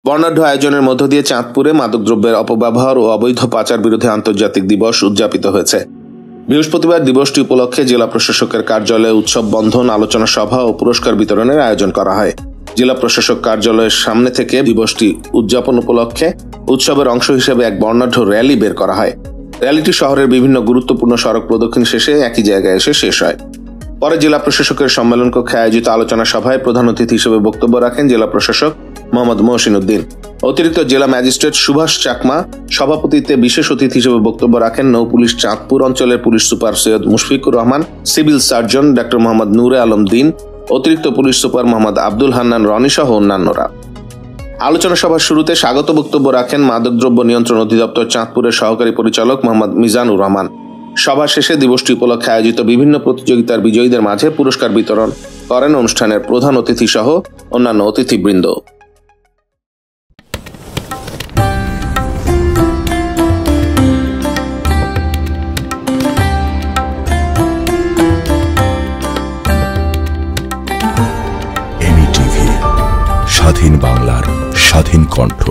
বর্ণাঢ্য আয়োজনের মধ্য দিয়ে চাঁদপুরে মাদকদ্রব্যের অপব্যবহার ও অবৈধ পাচার বিরোধী আন্তর্জাতিক দিবস উদযাপিত হয়েছে। বৃহস্পতিবার দিবসটি উপলক্ষে জেলা প্রশাসকের কার্যালয়ে উৎসব বন্ধন, আলোচনা সভা ও পুরস্কার বিতরণের আয়োজন করা হয়। জেলা প্রশাসক কার্যালয়ের সামনে থেকে দিবসটি উদযাপন উপলক্ষে উৎসবের অংশ হিসেবে এক বর্ণাঢ্য র্যালি বের করা হয়। র্যালিটি শহরের বিভিন্ন গুরুত্বপূর্ণ সড়ক প্রদক্ষিণ শেষে একই জায়গায় এসে শেষ হয়। পরে জেলা প্রশাসকের সম্মেলন কক্ষে আয়োজিত আলোচনা সভায় প্রধান অতিথি হিসেবে বক্তব্য রাখেন জেলা প্রশাসক মোহাম্মদ মহসিন উদ্দিন। অতিরিক্ত জেলা ম্যাজিস্ট্রেট সুভাষ চাকমা সভাপতিত্বে বিশেষ অতিথি হিসেবে বক্তব্য রাখেন নৌ পুলিশ চাঁদপুর অঞ্চলের police super Syed Mushfiqur Rahman, civil surgeon doctor Mohammad Nure Alam Din, অতিরিক্ত পুলিশ সুপার মোহাম্মদ আব্দুল হান্নান রনি সহ অন্যান্যরা। আলোচনা সভার শুরুতে স্বাগত বক্তব্য রাখেন মাদকদ্রব্য নিয়ন্ত্রণ অধিদপ্তর চাঁদপুরের সহকারী পরিচালক মোহাম্মদ মিজানুর রহমান। সভা শেষে দিবসটি উপলক্ষে আয়োজিত বিভিন্ন প্রতিযোগিতার বিজয়ীদের মাঝে পুরস্কার বিতরণ করেন অনুষ্ঠানের প্রধান অতিথি সহ অন্যান্য অতিথিবৃন্দ। স্বাধীন বাংলার স্বাধীন কণ্ঠ।